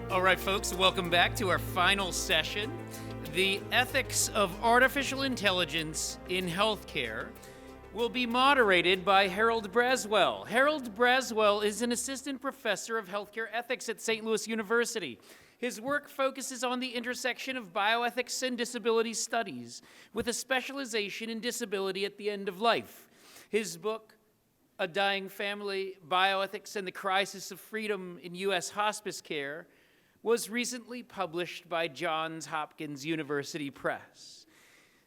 All right, folks, welcome back to our final session, The Ethics of Artificial Intelligence in Healthcare, will be moderated by Harold Braswell. Harold Braswell is an assistant professor of healthcare ethics at St. Louis University. His work focuses on the intersection of bioethics and disability studies, with a specialization in disability at the end of life. His book, A Dying Family, Bioethics and the Crisis of Freedom in U.S. Hospice Care, was recently published by Johns Hopkins University Press.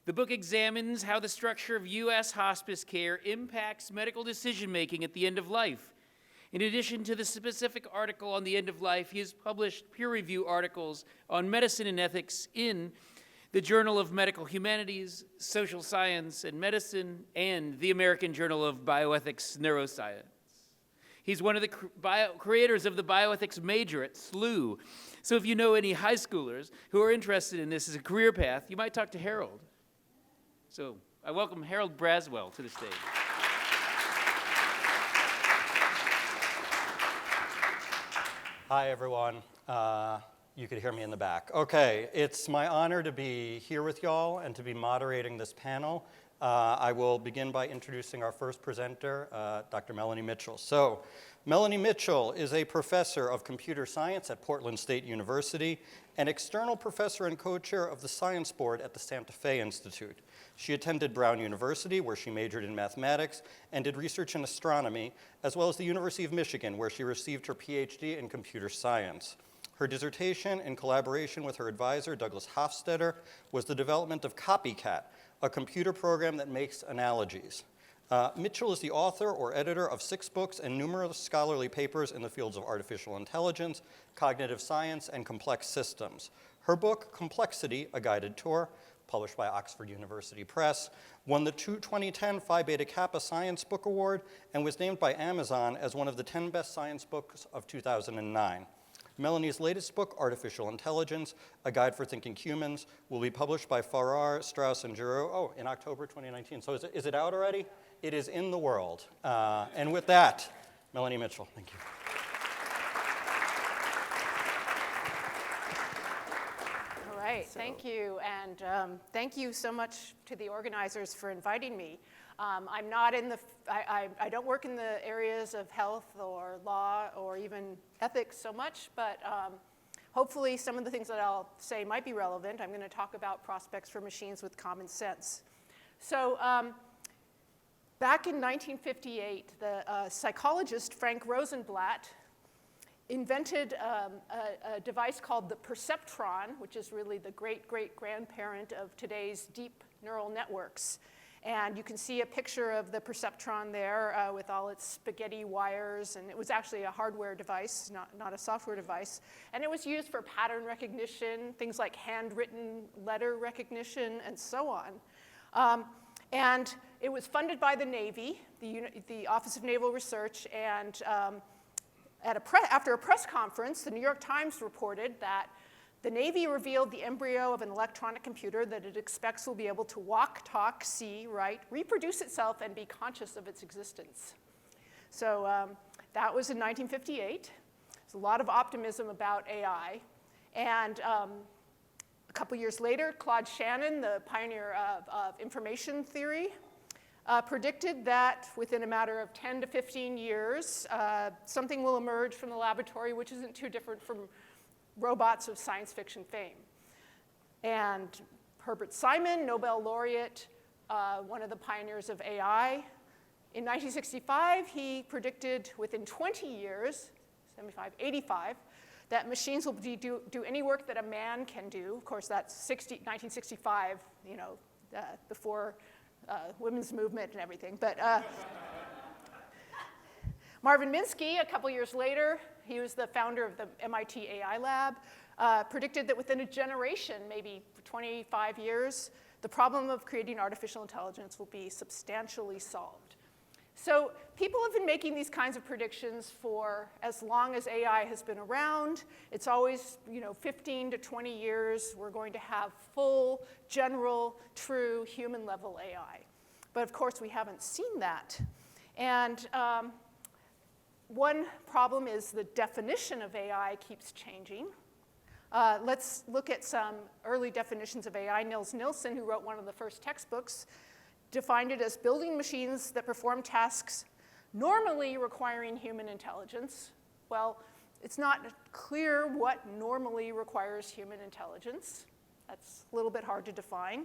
The book examines how the structure of U.S. hospice care impacts medical decision-making at the end of life. In addition to the specific article on the end of life, he has published peer-review articles on medicine and ethics in the Journal of Medical Humanities, Social Science and Medicine, and the American Journal of Bioethics Neuroscience. He's one of the creators of the bioethics major at SLU. So if you know any high schoolers who are interested in this as a career path, you might talk to Harold. So I welcome Harold Braswell to the stage. Hi, everyone. You could hear me in the back. Okay, it's my honor to be here with y'all and to be moderating this panel. I will begin by introducing our first presenter, Dr. Melanie Mitchell. So, Melanie Mitchell is a professor of computer science at Portland State University, an external professor and co-chair of the science board at the Santa Fe Institute. She attended Brown University, where she majored in mathematics and did research in astronomy, as well as the University of Michigan, where she received her Ph.D. in computer science. Her dissertation, in collaboration with her advisor, Douglas Hofstetter, was the development of Copycat, a computer program that makes analogies. Mitchell is the author or editor of 6 books and numerous scholarly papers in the fields of artificial intelligence, cognitive science, and complex systems. Her book, Complexity, A Guided Tour, published by Oxford University Press, won the 2010 Phi Beta Kappa Science Book Award and was named by Amazon as one of the 10 best science books of 2009. Melanie's latest book, Artificial Intelligence, A Guide for Thinking Humans, will be published by Farrar, Straus, and Giroux, in October 2019. So is it out already? It is in the world. And with that, Melanie Mitchell, thank you. All right, thank you. And thank you so much to the organizers for inviting me. I'm not in the, I don't work in the areas of health or law or even ethics so much, but hopefully some of the things that I'll say might be relevant. I'm going to talk about prospects for machines with common sense. So back in 1958, the psychologist Frank Rosenblatt invented a device called the perceptron, which is really the great-great-grandparent of today's deep neural networks. And you can see a picture of the perceptron there with all its spaghetti wires, and it was actually a hardware device, not a software device. And it was used for pattern recognition, things like handwritten letter recognition, and so on. And it was funded by the Navy, the Office of Naval Research, and after a press conference, the New York Times reported that the Navy revealed the embryo of an electronic computer that it expects will be able to walk, talk, see, write, reproduce itself, and be conscious of its existence. So that was in 1958. There's a lot of optimism about AI. And a couple years later, Claude Shannon, the pioneer of information theory, predicted that within a matter of 10 to 15 years, something will emerge from the laboratory which isn't too different from robots of science fiction fame. And Herbert Simon, Nobel laureate, one of the pioneers of AI, in 1965, he predicted within 20 years, 75, 85, that machines will do any work that a man can do. Of course, that's 1965, before women's movement and everything. But Marvin Minsky, a couple years later, he was the founder of the MIT AI Lab, predicted that within a generation, maybe 25 years, the problem of creating artificial intelligence will be substantially solved. So people have been making these kinds of predictions for as long as AI has been around. It's always, 15 to 20 years, we're going to have full, general, true, human-level AI. But of course, we haven't seen that. And one problem is the definition of AI keeps changing. Let's look at some early definitions of AI. Nils Nilsson, who wrote one of the first textbooks, defined it as building machines that perform tasks normally requiring human intelligence. Well, it's not clear what normally requires human intelligence. That's a little bit hard to define.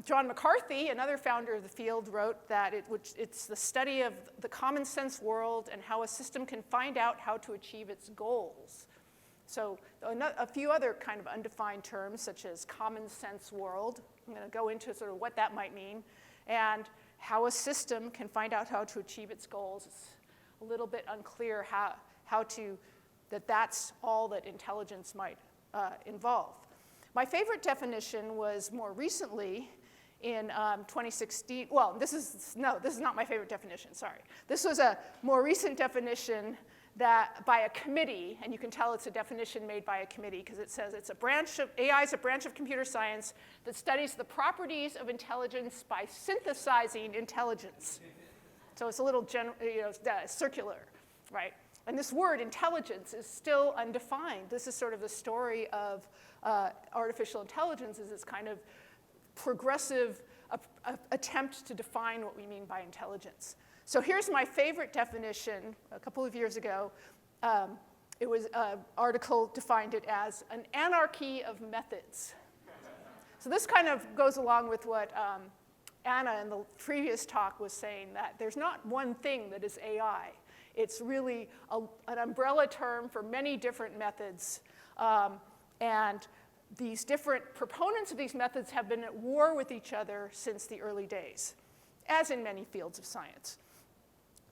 John McCarthy, another founder of the field, wrote that it's the study of the common sense world and how a system can find out how to achieve its goals. So a few other kind of undefined terms, such as common sense world. I'm going to go into sort of what that might mean, and how a system can find out how to achieve its goals. It's a little bit unclear that's all that intelligence might involve. My favorite definition was more recently in 2016. Well, this is not my favorite definition, sorry. This was a more recent definition that by a committee, and you can tell it's a definition made by a committee because it says AI is a branch of computer science that studies the properties of intelligence by synthesizing intelligence. So it's a little circular, right? And this word, intelligence, is still undefined. This is sort of the story of artificial intelligence, is this kind of progressive attempt to define what we mean by intelligence. So here's my favorite definition. A couple of years ago, it was an article defined it as an anarchy of methods. So this kind of goes along with what Anna in the previous talk was saying, that there's not one thing that is AI. It's really an umbrella term for many different methods. And these different proponents of these methods have been at war with each other since the early days, as in many fields of science.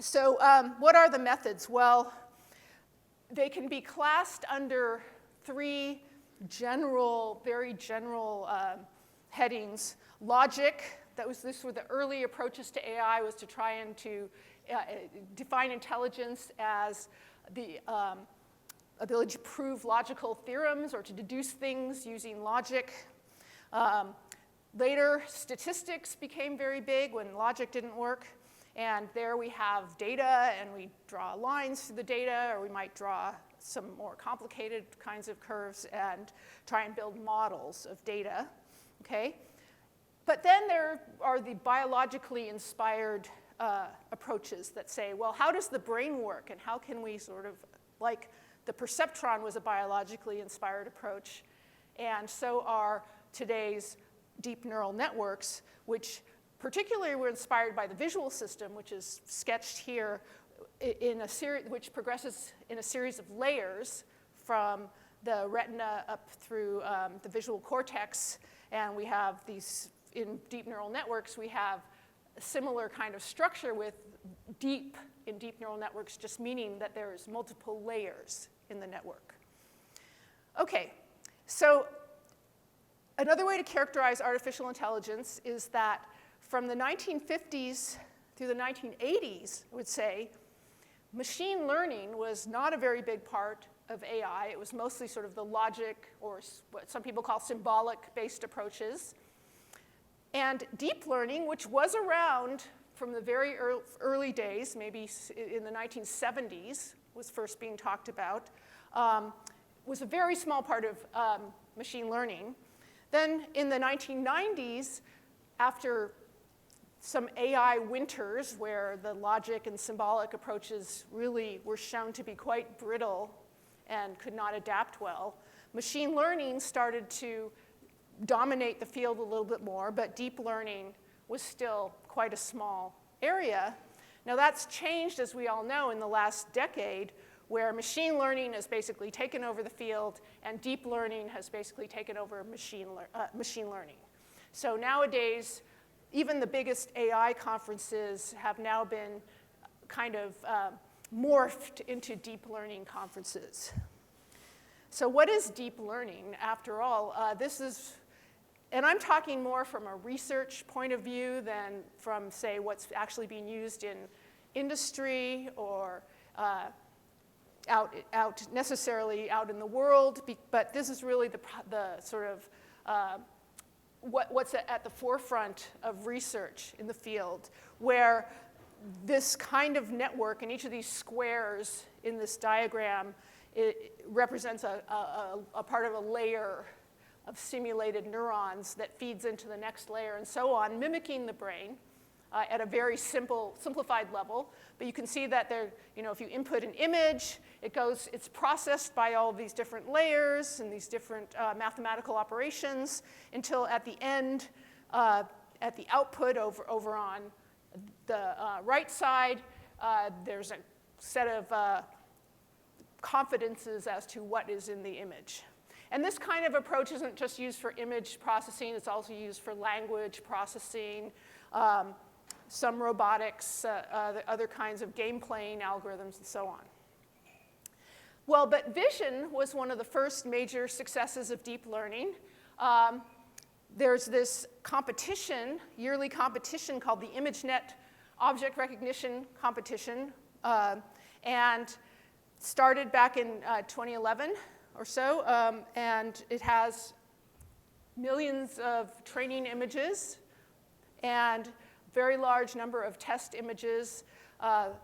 So what are the methods? Well, they can be classed under three very general headings. Logic, these were the early approaches to AI, was to try and to define intelligence as the ability to prove logical theorems or to deduce things using logic. Later, statistics became very big when logic didn't work. And there we have data, and we draw lines through the data, or we might draw some more complicated kinds of curves and try and build models of data, okay? But then there are the biologically inspired approaches that say, well, how does the brain work, and how can we sort of, like the perceptron was a biologically inspired approach, and so are today's deep neural networks, which particularly were inspired by the visual system, which is sketched here in a series, which progresses in a series of layers from the retina up through the visual cortex. And we have these, in deep neural networks, we have a similar kind of structure with deep in deep neural networks, just meaning that there's multiple layers in the network. Okay, so another way to characterize artificial intelligence is that from the 1950s through the 1980s, I would say, machine learning was not a very big part of AI. It was mostly sort of the logic, or what some people call symbolic-based approaches. And deep learning, which was around from the very early days, maybe in the 1970s, was first being talked about, was a very small part of machine learning. Then in the 1990s, after some AI winters where the logic and symbolic approaches really were shown to be quite brittle and could not adapt well, machine learning started to dominate the field a little bit more, but deep learning was still quite a small area. Now that's changed, as we all know, in the last decade, where machine learning has basically taken over the field and deep learning has basically taken over machine learning. So nowadays, even the biggest AI conferences have now been kind of morphed into deep learning conferences. So what is deep learning, after all? This is, and I'm talking more from a research point of view than from, say, what's actually being used in industry or necessarily out in the world, but this is really the sort of what's at the forefront of research in the field, where this kind of network, and each of these squares in this diagram, it represents a part of a layer of simulated neurons that feeds into the next layer and so on, mimicking the brain at a very simplified level. But you can see that there, if you input an image, it's processed by all of these different layers and these different mathematical operations until at the end, at the output over on the right side, there's a set of confidences as to what is in the image. And this kind of approach isn't just used for image processing, it's also used for language processing, some robotics, other kinds of game playing algorithms, and so on. Well, but vision was one of the first major successes of deep learning. There's this competition, yearly competition called the ImageNet Object Recognition Competition, and started back in 2011 or so, and it has millions of training images and very large number of test images of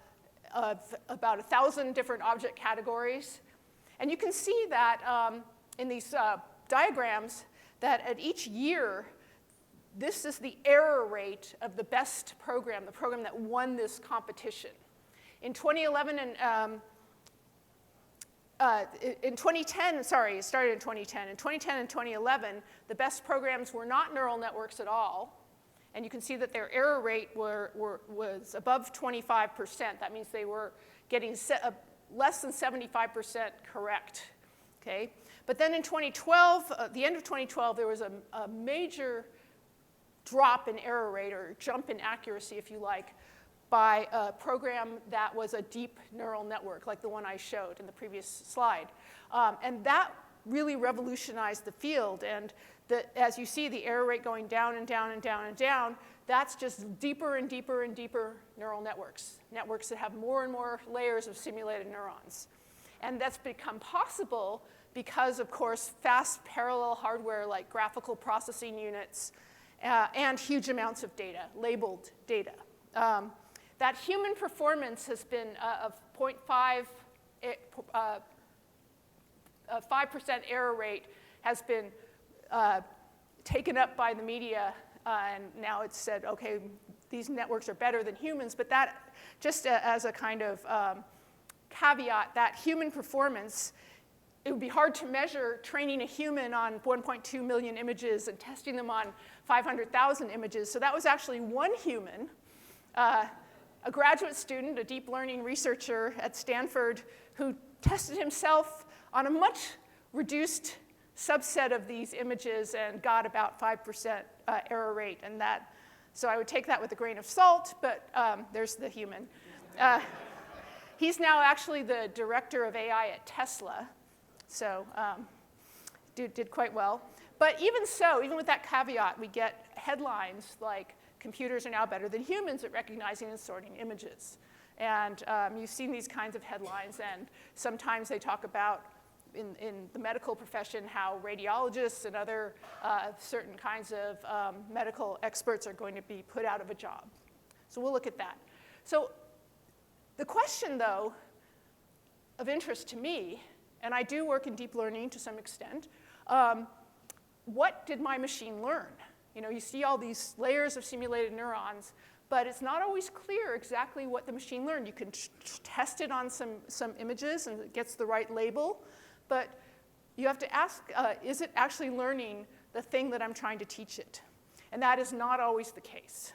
about 1,000 different object categories. And you can see that in these diagrams that at each year, this is the error rate of the best program, the program that won this competition. In 2011 and in 2010, sorry, it started in 2010. In 2010 and 2011, the best programs were not neural networks at all. And you can see that their error rate was above 25%. That means they were getting less than 75% correct. Okay? But then in 2012, the end of 2012, there was a major drop in error rate, or jump in accuracy, if you like, by a program that was a deep neural network, like the one I showed in the previous slide. And that really revolutionized the field. And as you see, the error rate going down and down and down and down, that's just deeper and deeper and deeper neural networks, networks that have more and more layers of simulated neurons. And that's become possible because, of course, fast parallel hardware like graphical processing units and huge amounts of data, labeled data. That human performance has been of 0.5, 5% error rate has been taken up by the media, and now it's said, okay, these networks are better than humans, but that, just as a kind of caveat, that human performance, it would be hard to measure training a human on 1.2 million images and testing them on 500,000 images. So that was actually one human, a graduate student, a deep learning researcher at Stanford, who tested himself on a much reduced subset of these images and got about 5% error rate. And so I would take that with a grain of salt, but there's the human. He's now actually the director of AI at Tesla, so did quite well. But even so, even with that caveat, we get headlines like, computers are now better than humans at recognizing and sorting images. And you've seen these kinds of headlines, and sometimes they talk about, in the medical profession, how radiologists and other certain kinds of medical experts are going to be put out of a job. So we'll look at that. So the question, though, of interest to me, and I do work in deep learning to some extent, what did my machine learn? You see all these layers of simulated neurons, but it's not always clear exactly what the machine learned. You can test it on some images, and it gets the right label, but you have to ask, is it actually learning the thing that I'm trying to teach it? And that is not always the case.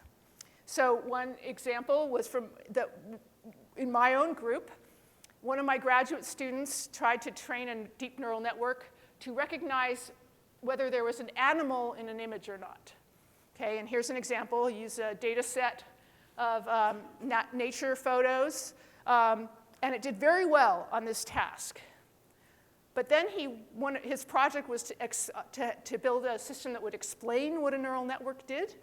So one example was in my own group, one of my graduate students tried to train a deep neural network to recognize whether there was an animal in an image or not. Okay, and here's an example. Use a data set of nature photos, and it did very well on this task. But then his project was to build a system that would explain what a neural network did,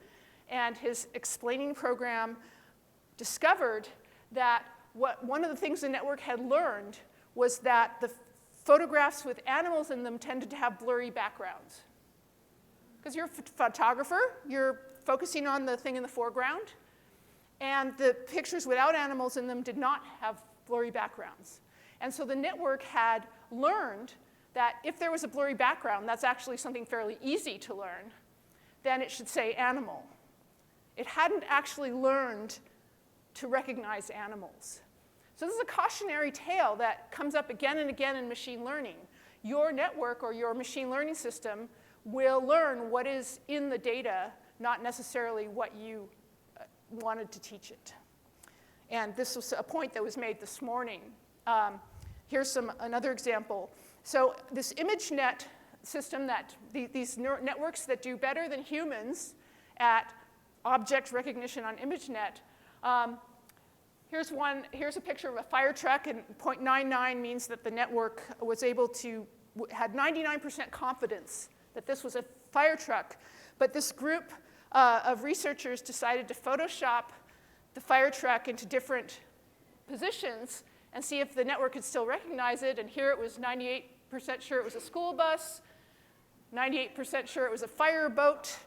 and his explaining program discovered that one of the things the network had learned was that the photographs with animals in them tended to have blurry backgrounds. Because you're a photographer, you're focusing on the thing in the foreground, and the pictures without animals in them did not have blurry backgrounds. And so the network had learned that if there was a blurry background, that's actually something fairly easy to learn, then it should say animal. It hadn't actually learned to recognize animals. So this is a cautionary tale that comes up again and again in machine learning. Your network or your machine learning system will learn what is in the data, not necessarily what you wanted to teach it. And this was a point that was made this morning. Here's another example. So this ImageNet system, these networks that do better than humans at object recognition on ImageNet. Here's a picture of a fire truck, and 0.99 means that the network was able to, had 99% confidence that this was a fire truck. But this group of researchers decided to Photoshop the fire truck into different positions and see if the network could still recognize it. And here it was 98% sure it was a school bus, 98% sure it was a fire boat,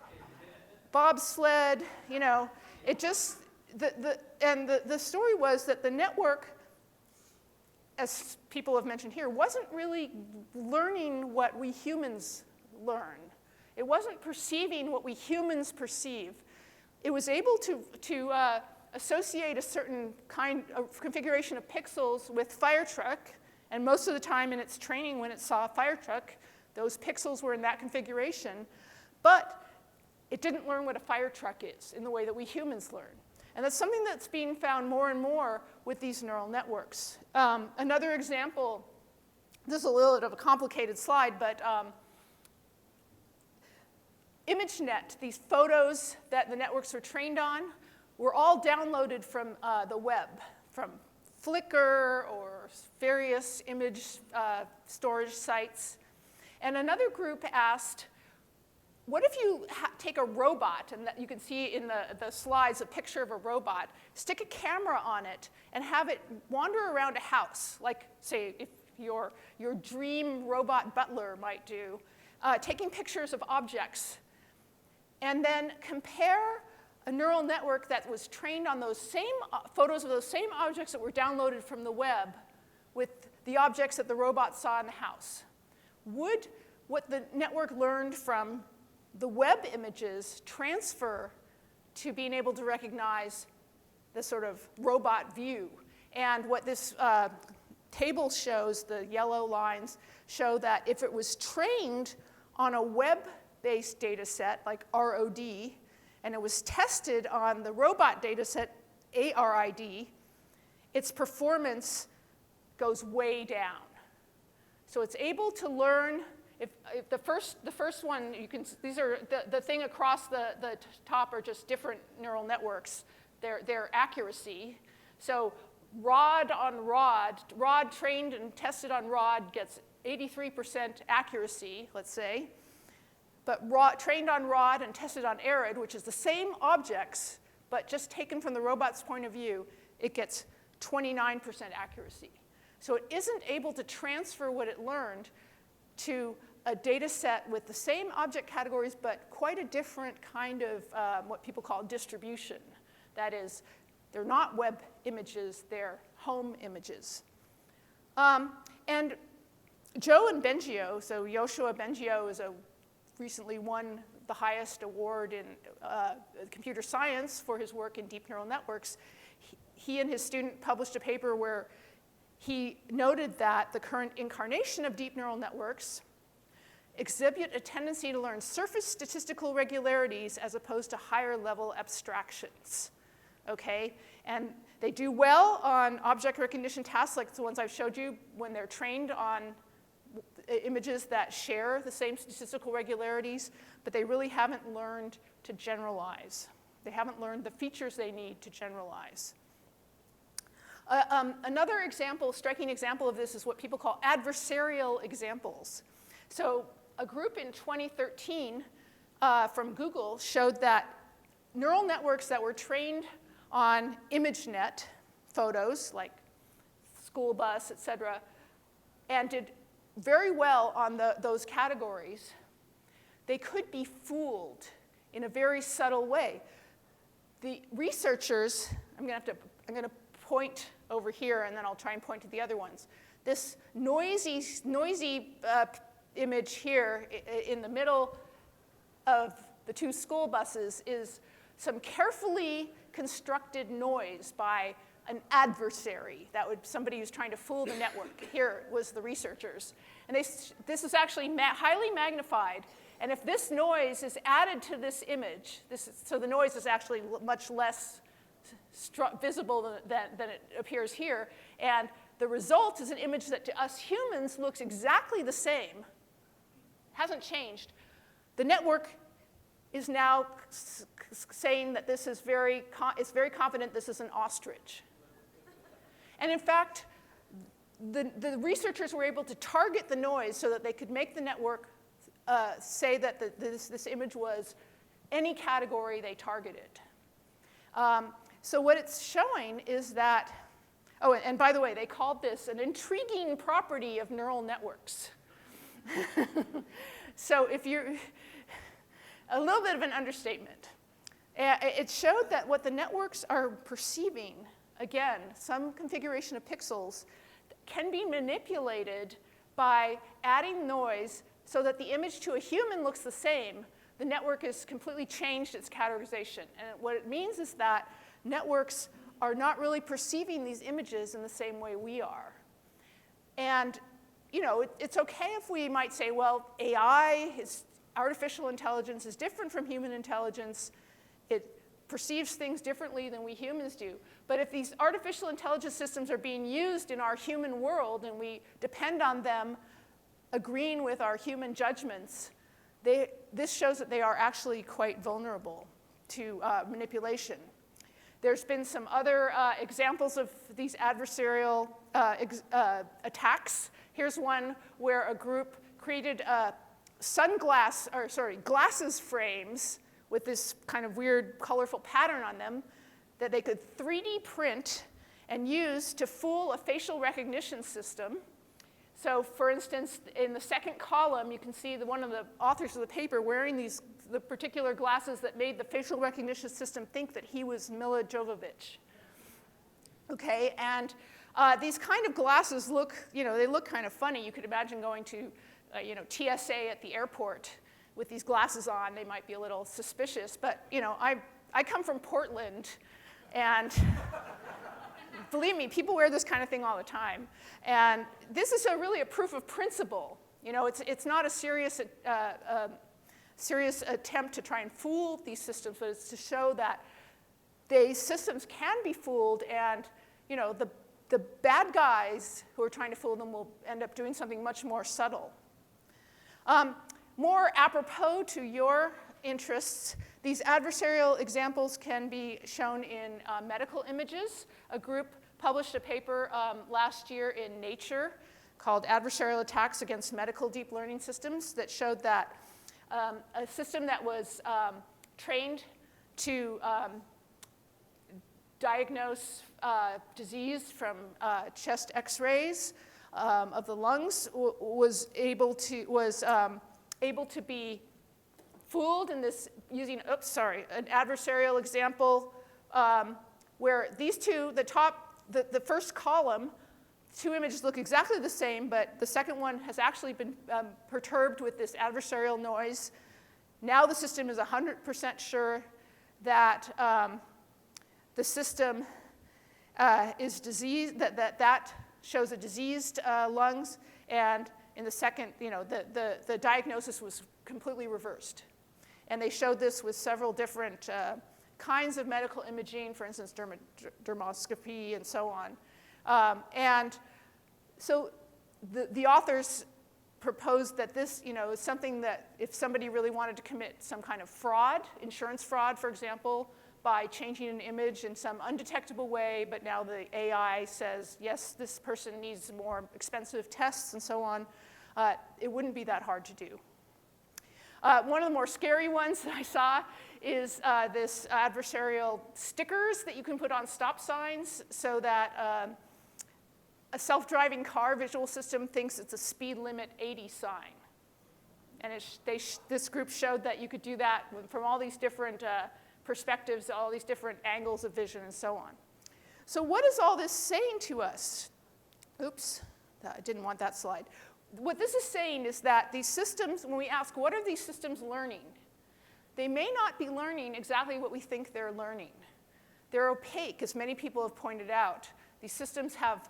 bobsled, you know. It just, the story was that the network, as people have mentioned here, wasn't really learning what we humans learn. It wasn't perceiving what we humans perceive. It was able to associate a certain kind of configuration of pixels with fire truck, and most of the time in its training when it saw a fire truck, those pixels were in that configuration, but it didn't learn what a fire truck is in the way that we humans learn. And that's something that's being found more and more with these neural networks. Another example, this is a little bit of a complicated slide, but ImageNet, these photos that the networks were trained on, were all downloaded from the web, from Flickr or various image storage sites. And another group asked, what if you take a robot, and that you can see in the slides a picture of a robot, stick a camera on it, and have it wander around a house, like, say, if your dream robot butler might do, taking pictures of objects, and then compare a neural network that was trained on those same photos of those same objects that were downloaded from the web with the objects that the robot saw in the house. Would what the network learned from the web images transfer to being able to recognize the sort of robot view? And what this table shows, the yellow lines, show that if it was trained on a web-based data set like ROD, and it was tested on the robot data set ARID, its performance goes way down. So it's able to learn, if the first one, you can, these are, the thing across the top are just different neural networks, their accuracy. So rod trained and tested on rod gets 83% accuracy, let's say. But trained on rod and tested on ARID, which is the same objects, but just taken from the robot's point of view, it gets 29% accuracy. So it isn't able to transfer what it learned to a data set with the same object categories, but quite a different kind of what people call distribution. That is, they're not web images, they're home images. And Joe and Bengio, so Yoshua Bengio is recently won the highest award in computer science for his work in deep neural networks. He and his student published a paper where he noted that the current incarnation of deep neural networks exhibit a tendency to learn surface statistical regularities as opposed to higher level abstractions, okay? And they do well on object recognition tasks like the ones I've showed you when they're trained on images that share the same statistical regularities, but they really haven't learned to generalize. They haven't learned the features they need to generalize. Another example, striking example of this is what people call adversarial examples. So a group in 2013 from Google showed that neural networks that were trained on ImageNet photos, like school bus, et cetera, and did very well on those categories, they could be fooled in a very subtle way. The researchers I'm going to point over here, and then I'll try and point to the other ones. This noisy image here in the middle of the two school buses is some carefully constructed noise by an adversary. That would somebody who's trying to fool the network. Here was the researchers. And this is actually highly magnified. And if this noise is added to this image, so the noise is actually much less visible than it appears here. And the result is an image that to us humans looks exactly the same, hasn't changed. The network is now saying that this is very confident this is an ostrich. And in fact, the researchers were able to target the noise so that they could make the network say that this image was any category they targeted. So what it's showing is that, oh, and by the way, they called this an intriguing property of neural networks. So if you're, a little bit of an understatement. It showed that what the networks are perceiving, again, some configuration of pixels, can be manipulated by adding noise so that the image to a human looks the same. The network has completely changed its categorization. And what it means is that networks are not really perceiving these images in the same way we are. And it's okay if we might say, well, artificial intelligence is different from human intelligence. It perceives things differently than we humans do. But if these artificial intelligence systems are being used in our human world and we depend on them agreeing with our human judgments, this shows that they are actually quite vulnerable to manipulation. There's been some other examples of these adversarial attacks. Here's one where a group created glasses frames with this kind of weird, colorful pattern on them that they could 3D print and use to fool a facial recognition system. So, for instance, in the second column, you can see one of the authors of the paper wearing the particular glasses that made the facial recognition system think that he was Mila Jovovich. Okay, and these kind of glasses they look kind of funny. You could imagine going to TSA at the airport with these glasses on. They might be a little suspicious, but I come from Portland, and believe me, people wear this kind of thing all the time. And this is really a proof of principle. It's not a serious attempt to try and fool these systems, but it's to show that these systems can be fooled, and the bad guys who are trying to fool them will end up doing something much more subtle. More apropos to your interests, these adversarial examples can be shown in medical images. A group published a paper last year in Nature called Adversarial Attacks Against Medical Deep Learning Systems that showed that a system that was trained to diagnose disease from chest X-rays of the lungs was able to be fooled in this using an adversarial example where these two, the first column, two images look exactly the same, but the second one has actually been perturbed with this adversarial noise. Now the system is 100% sure that the system is diseased, that shows a diseased lungs, and in the second, the diagnosis was completely reversed. And they showed this with several different kinds of medical imaging, for instance, dermoscopy and so on. And so the authors proposed that this is something that if somebody really wanted to commit some kind of fraud, insurance fraud, for example, by changing an image in some undetectable way, but now the AI says, yes, this person needs more expensive tests and so on, it wouldn't be that hard to do. One of the more scary ones that I saw is this adversarial stickers that you can put on stop signs so that a self-driving car visual system thinks it's a speed limit 80 sign. And this group showed that you could do that from all these different perspectives, all these different angles of vision and so on. So what is all this saying to us? Oops, I didn't want that slide. What this is saying is that these systems, when we ask, what are these systems learning? They may not be learning exactly what we think they're learning. They're opaque, as many people have pointed out. These systems have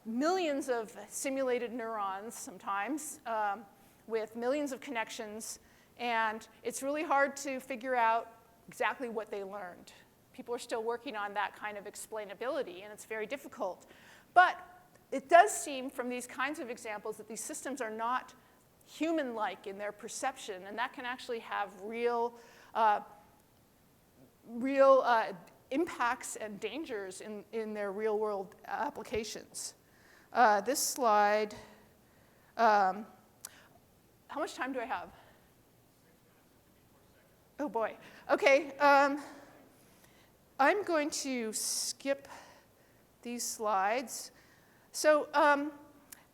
millions of simulated neurons sometimes, with millions of connections, and it's really hard to figure out exactly what they learned. People are still working on that kind of explainability, and it's very difficult. But it does seem from these kinds of examples that these systems are not human-like in their perception, and that can actually have real impacts and dangers in their real-world applications. This slide, how much time do I have? Oh boy. Okay, I'm going to skip these slides. So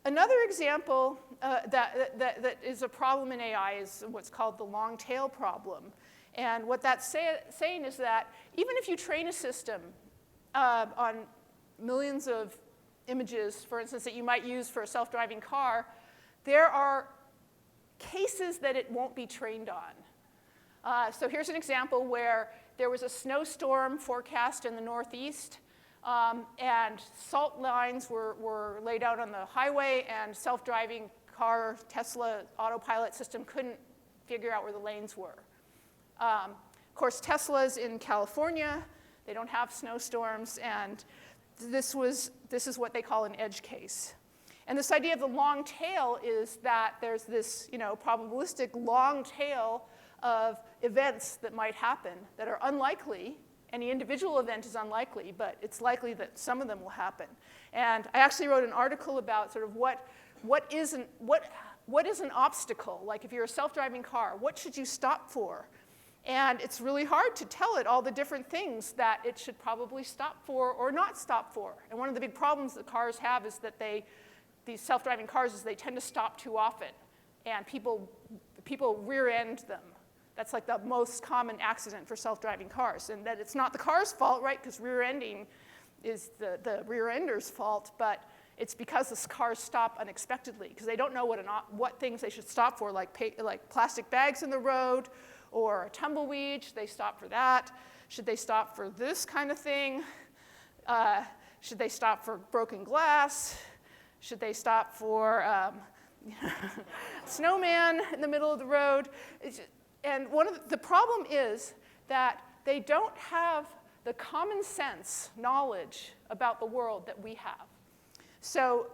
another example that is a problem in AI is what's called the long tail problem. And what that's saying is that even if you train a system on millions of images, for instance, that you might use for a self-driving car, there are cases that it won't be trained on. So here's an example where there was a snowstorm forecast in the Northeast, and salt lines were laid out on the highway, and self-driving car, Tesla autopilot system couldn't figure out where the lanes were. Of course, Tesla's in California. They don't have snowstorms, and this is what they call an edge case. And this idea of the long tail is that there's this, probabilistic long tail of events that might happen that are unlikely. Any individual event is unlikely, but it's likely that some of them will happen. And I actually wrote an article about sort of what is an obstacle. Like if you're a self-driving car, what should you stop for? And it's really hard to tell it all the different things that it should probably stop for or not stop for. And one of the big problems that cars have is that these self-driving cars is they tend to stop too often, and people rear-end them. That's like the most common accident for self-driving cars, and that it's not the car's fault, right? Because rear-ending is the rear-ender's fault, but it's because the cars stop unexpectedly because they don't know what things they should stop for, like plastic bags in the road or a tumbleweed. Should they stop for that? Should they stop for this kind of thing? Should they stop for broken glass? Should they stop for snowman in the middle of the road? And the problem is that they don't have the common sense knowledge about the world that we have. So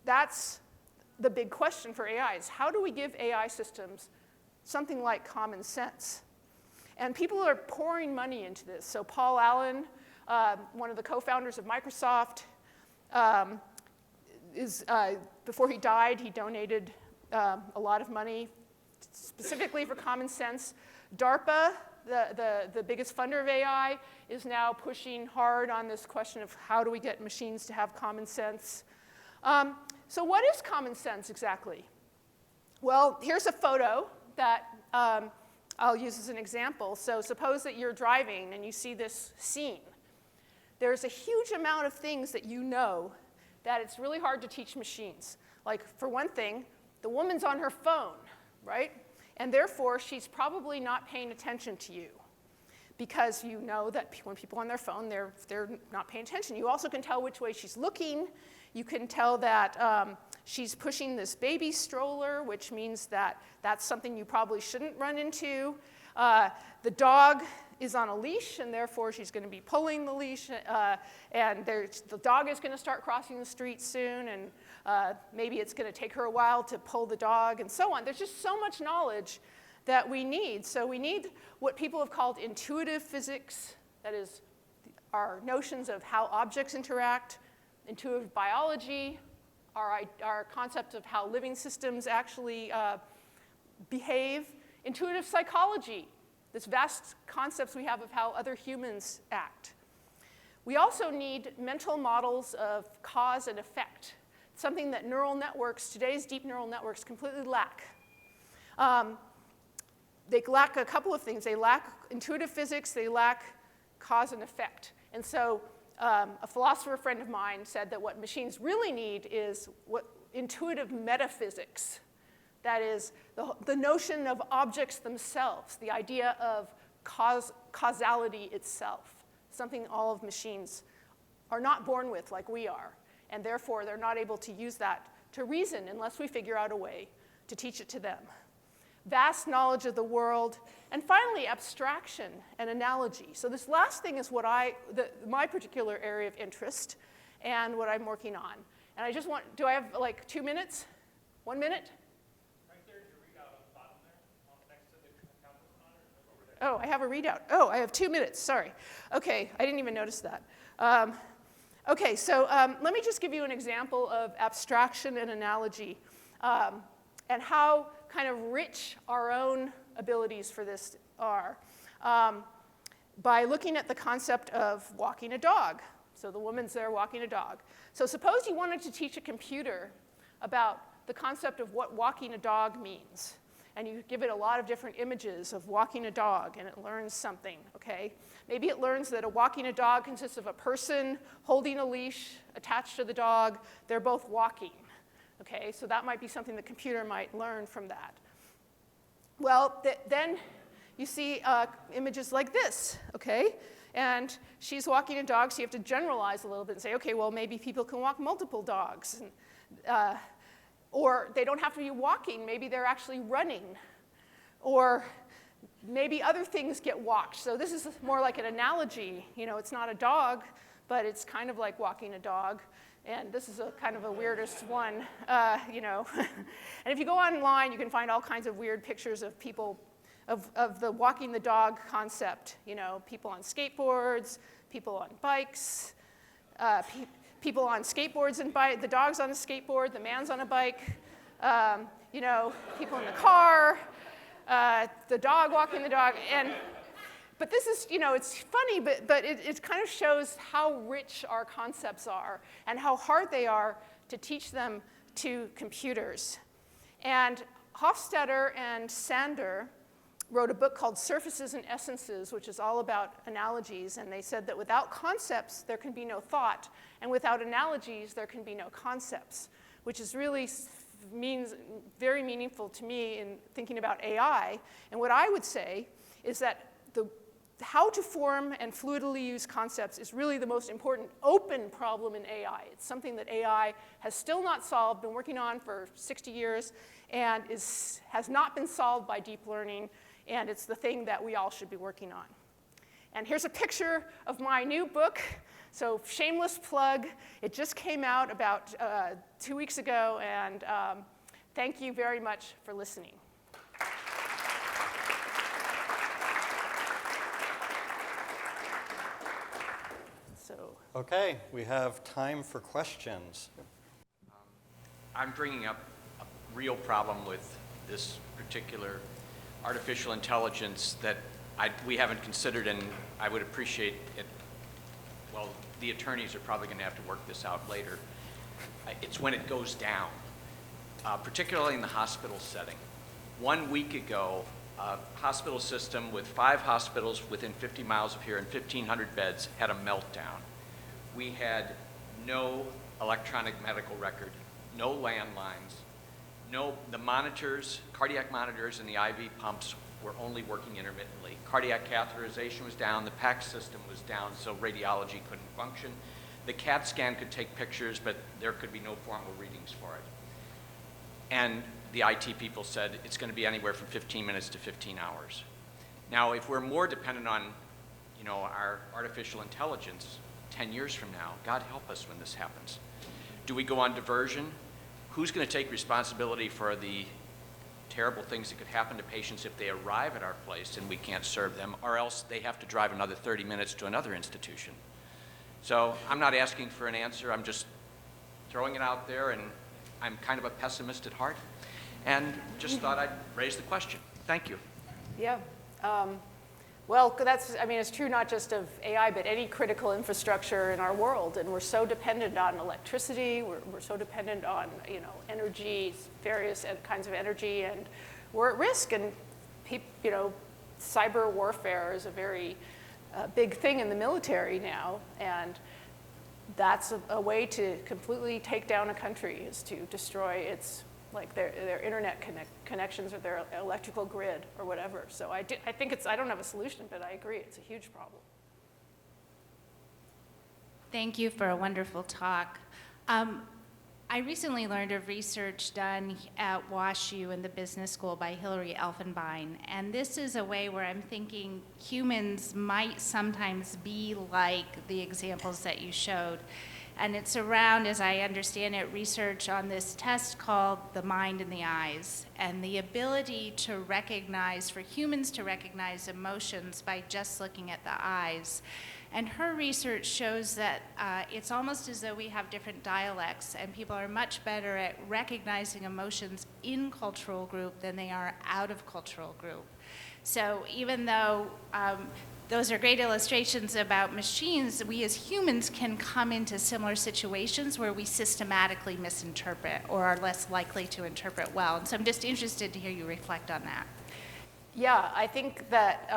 that's the big question for AI is how do we give AI systems something like common sense? And people are pouring money into this. So Paul Allen, one of the co-founders of Microsoft, before he died, he donated a lot of money specifically for common sense. DARPA, the biggest funder of AI, is now pushing hard on this question of how do we get machines to have common sense. So what is common sense exactly? Well, here's a photo that I'll use as an example. So suppose that you're driving and you see this scene. There's a huge amount of things that you know that it's really hard to teach machines. Like, for one thing, the woman's on her phone, right? And therefore, she's probably not paying attention to you because you know that when people are on their phone, they're not paying attention. You also can tell which way she's looking. You can tell that she's pushing this baby stroller, which means that that's something you probably shouldn't run into. The dog is on a leash, and therefore she's going to be pulling the leash, and the dog is going to start crossing the street soon, and maybe it's going to take her a while to pull the dog, and so on. There's just so much knowledge that we need. So we need what people have called intuitive physics, that is, our notions of how objects interact, intuitive biology, our concept of how living systems actually behave, intuitive psychology, this vast concepts we have of how other humans act. We also need mental models of cause and effect, something that neural networks, today's deep neural networks, completely lack. They lack a couple of things. They lack intuitive physics. They lack cause and effect. And so a philosopher friend of mine said that what machines really need is what intuitive metaphysics. That is, the notion of objects themselves, the idea of causality itself, something all of machines are not born with like we are, and therefore they're not able to use that to reason unless we figure out a way to teach it to them. Vast knowledge of the world, and finally abstraction and analogy. So this last thing is what my particular area of interest and what I'm working on. And I just want, do I have like 2 minutes? 1 minute? Right there's your readout on the bottom there, next to the calculus monitor. Oh, I have a readout. Oh, I have 2 minutes, sorry. Okay, I didn't even notice that. Okay, so let me just give you an example of abstraction and analogy and how kind of rich our own abilities for this are by looking at the concept of walking a dog. So the woman's there walking a dog. So suppose you wanted to teach a computer about the concept of what walking a dog means. And you give it a lot of different images of walking a dog, and it learns something, okay? Maybe it learns that walking a dog consists of a person holding a leash attached to the dog. They're both walking, okay? So that might be something the computer might learn from that. Well, then you see images like this, okay? And she's walking a dog, so you have to generalize a little bit and say, okay, well, maybe people can walk multiple dogs. And, or they don't have to be walking, maybe they're actually running. Or maybe other things get walked. So this is more like an analogy. You know, it's not a dog, but it's kind of like walking a dog. And this is a kind of a weirdest one, you know. And if you go online, you can find all kinds of weird pictures of people, of the walking the dog concept. You know, people on skateboards, people on bikes, people on skateboards and bike, the dog's on a skateboard, the man's on a bike, you know, people in the car, the dog walking the dog. But this is, you know, it's funny, but it kind of shows how rich our concepts are and how hard they are to teach them to computers. And Hofstadter and Sander wrote a book called Surfaces and Essences, which is all about analogies. And they said that without concepts, there can be no thought. And without analogies, there can be no concepts, which is really means very meaningful to me in thinking about AI. And what I would say is that how to form and fluidly use concepts is really the most important open problem in AI. It's something that AI has still not solved, been working on for 60 years, and has not been solved by deep learning, and it's the thing that we all should be working on. And here's a picture of my new book. So shameless plug. It just came out about 2 weeks ago, and thank you very much for listening. Okay, we have time for questions. I'm bringing up a real problem with this particular artificial intelligence that we haven't considered, and I would appreciate it. Well, the attorneys are probably going to have to work this out later. It's when it goes down, particularly in the hospital setting. 1 week ago, a hospital system with 5 hospitals within 50 miles of here and 1,500 beds had a meltdown. We had no electronic medical record, no landlines, the monitors, cardiac monitors and the IV pumps were only working intermittently. Cardiac catheterization was down, the PACS system was down, so radiology couldn't function. The CAT scan could take pictures, but there could be no formal readings for it. And the IT people said it's going to be anywhere from 15 minutes to 15 hours. Now, if we're more dependent on, you know, our artificial intelligence 10 years from now, God help us when this happens. Do we go on diversion? Who's going to take responsibility for the terrible things that could happen to patients if they arrive at our place and we can't serve them, or else they have to drive another 30 minutes to another institution? So I'm not asking for an answer. I'm just throwing it out there, and I'm kind of a pessimist at heart, and just thought I'd raise the question. Thank you. Yeah. Well, it's true not just of AI, but any critical infrastructure in our world. And we're so dependent on electricity. We're so dependent on, you know, energy, various kinds of energy, and we're at risk. And, you know, cyber warfare is a very big thing in the military now. And that's a way to completely take down a country, is to destroy its, like their internet connections or their electrical grid or whatever. So I think I don't have a solution, but I agree, it's a huge problem. Thank you for a wonderful talk. I recently learned of research done at WashU in the business school by Hilary Elfenbein, and this is a way where I'm thinking humans might sometimes be like the examples that you showed. And it's around, as I understand it, research on this test called the mind and the eyes, and the ability to recognize, for humans to recognize emotions by just looking at the eyes. And her research shows that it's almost as though we have different dialects, and people are much better at recognizing emotions in cultural group than they are out of cultural group. So even though those are great illustrations about machines, we as humans can come into similar situations where we systematically misinterpret or are less likely to interpret well. And so I'm just interested to hear you reflect on that. Yeah, I think that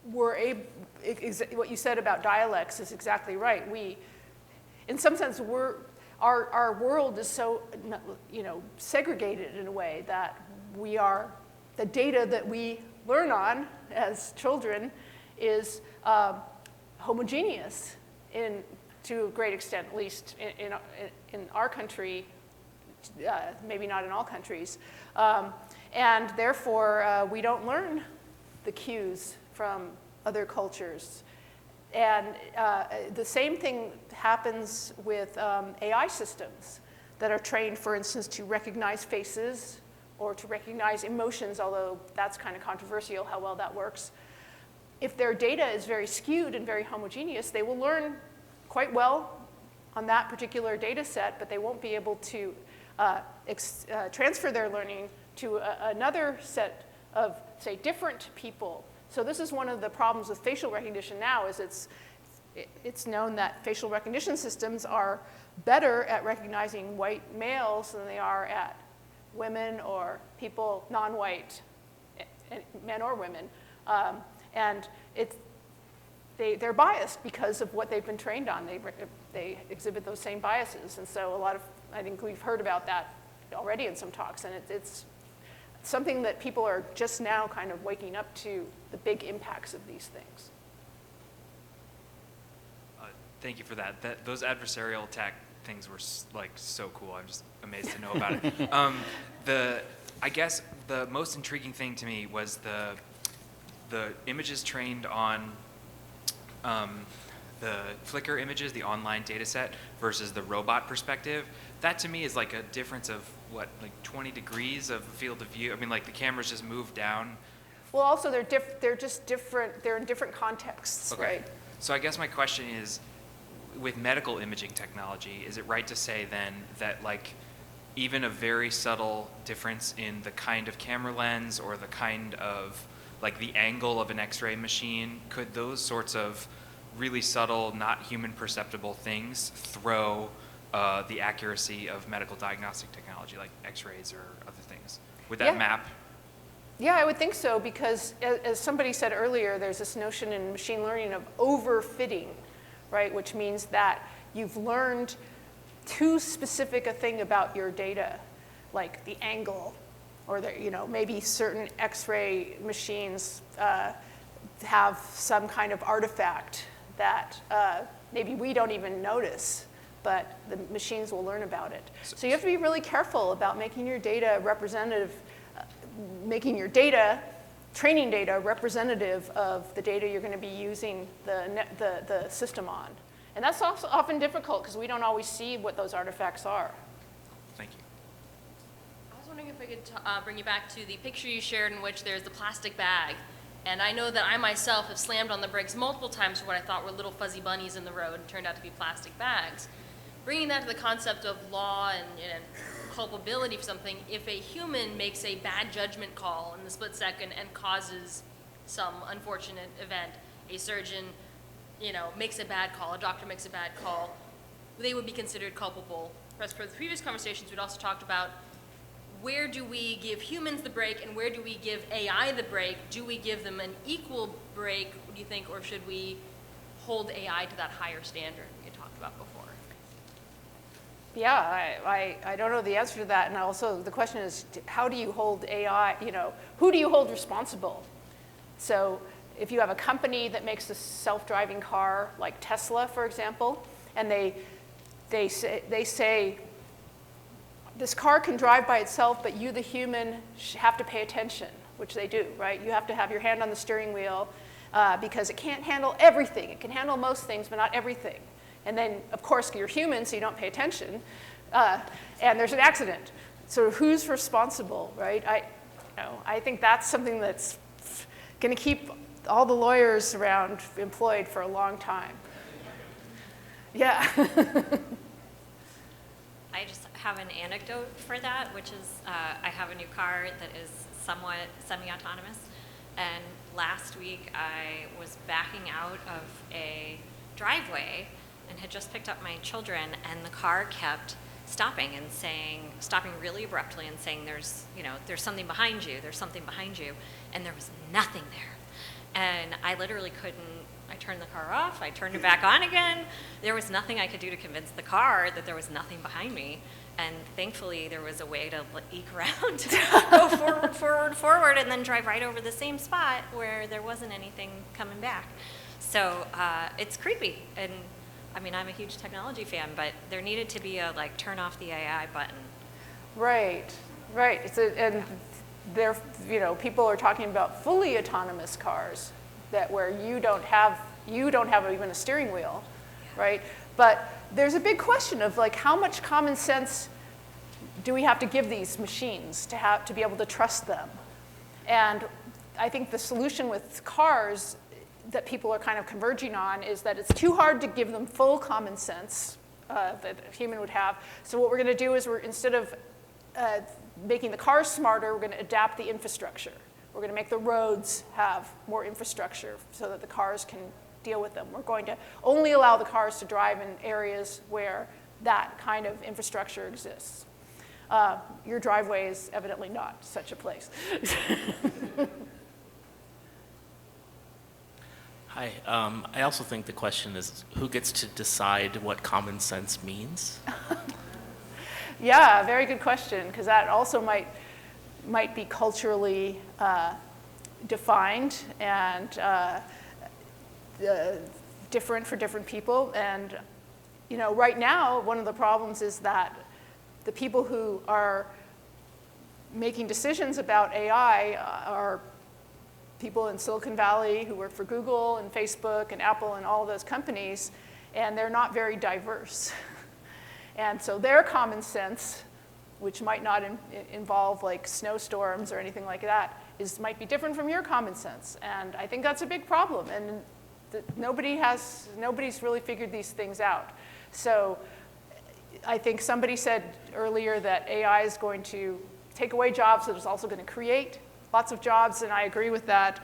what you said about dialects is exactly right. In some sense, our world is so, segregated in a way that the data that we learn on as children is homogeneous to a great extent, at least in our country, maybe not in all countries. And therefore, we don't learn the cues from other cultures. And the same thing happens with AI systems that are trained, for instance, to recognize faces or to recognize emotions, although that's kind of controversial how well that works. If their data is very skewed and very homogeneous, they will learn quite well on that particular data set, but they won't be able to transfer their learning to another set of, say, different people. So this is one of the problems with facial recognition now, is it's known that facial recognition systems are better at recognizing white males than they are at women or people non-white, men or women. And they're biased because of what they've been trained on. They exhibit those same biases. And so I think we've heard about that already in some talks, and it's something that people are just now kind of waking up to, the big impacts of these things. Thank you for that. Those adversarial attack things were like so cool. I'm just amazed to know about it. I guess the most intriguing thing to me was the images trained on the Flickr images, the online data set, versus the robot perspective. That to me is like a difference of what, like 20 degrees of field of view. I mean, like the cameras just move down. Well, also they're just different. They're in different contexts, Okay. right? So I guess my question is, with medical imaging technology, is it right to say then that like even a very subtle difference in the kind of camera lens or the kind of like the angle of an X-ray machine, could those sorts of really subtle, not human perceptible things throw the accuracy of medical diagnostic technology like X-rays or other things? Would that map? Yeah, I would think so, because as somebody said earlier, there's this notion in machine learning of overfitting, right? Which means that you've learned too specific a thing about your data, like the angle, or maybe certain X-ray machines have some kind of artifact that maybe we don't even notice, but the machines will learn about it. So you have to be really careful about making your data representative, training data representative of the data you're going to be using the system on. And that's also often difficult because we don't always see what those artifacts are. Thank you. I was wondering if I could bring you back to the picture you shared in which there's the plastic bag. And I know that I myself have slammed on the brakes multiple times for what I thought were little fuzzy bunnies in the road and turned out to be plastic bags. Bringing that to the concept of law and culpability for something, if a human makes a bad judgment call in the split second and causes some unfortunate event, a surgeon makes a bad call, a doctor makes a bad call, they would be considered culpable. Whereas for the previous conversations, we'd also talked about where do we give humans the break and where do we give AI the break? Do we give them an equal break, do you think, or should we hold AI to that higher standard you talked about before? Yeah, I don't know the answer to that. And also the question is, how do you hold AI, who do you hold responsible? So if you have a company that makes a self-driving car, like Tesla, for example, and they say, this car can drive by itself, but you, the human, have to pay attention, which they do, right? You have to have your hand on the steering wheel because it can't handle everything. It can handle most things, but not everything. And then, of course, you're human, so you don't pay attention, and there's an accident. So who's responsible, right? I think that's something that's going to keep all the lawyers around employed for a long time. Yeah. I just have an anecdote for that, which is I have a new car that is somewhat semi-autonomous. And last week I was backing out of a driveway and had just picked up my children, and the car kept stopping really abruptly and saying, there's something behind you, and there was nothing there. And I literally I turned the car off, I turned it back on again. There was nothing I could do to convince the car that there was nothing behind me. And thankfully, there was a way to eke around, go forward, and then drive right over the same spot where there wasn't anything coming back. So it's creepy. And I mean, I'm a huge technology fan, but there needed to be a turn off the AI button. Right. And there, people are talking about fully autonomous cars where you don't have even a steering wheel, right? But there's a big question of how much common sense do we have to give these machines to be able to trust them? And I think the solution with cars that people are kind of converging on is that it's too hard to give them full common sense that a human would have. So what we're going to do is instead of making the cars smarter, we're going to adapt the infrastructure. We're going to make the roads have more infrastructure so that the cars can deal with them. We're going to only allow the cars to drive in areas where that kind of infrastructure exists. Your driveway is evidently not such a place. Hi. I also think the question is, who gets to decide what common sense means? Yeah, very good question, because that also might be culturally defined and different for different people. And right now, one of the problems is that the people who are making decisions about AI are people in Silicon Valley who work for Google and Facebook and Apple and all of those companies, and they're not very diverse. And so their common sense, which might not involve snowstorms or anything like that, might be different from your common sense. And I think that's a big problem. And nobody's really figured these things out. So I think somebody said earlier that AI is going to take away jobs, but it's also going to create lots of jobs, and I agree with that.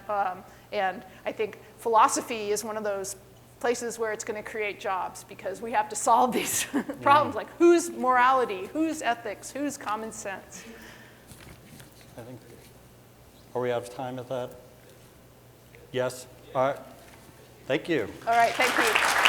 And I think philosophy is one of those places where it's going to create jobs, because we have to solve these problems, like whose morality, whose ethics, whose common sense. Are we out of time at that? Yes? All right. Thank you. All right, thank you.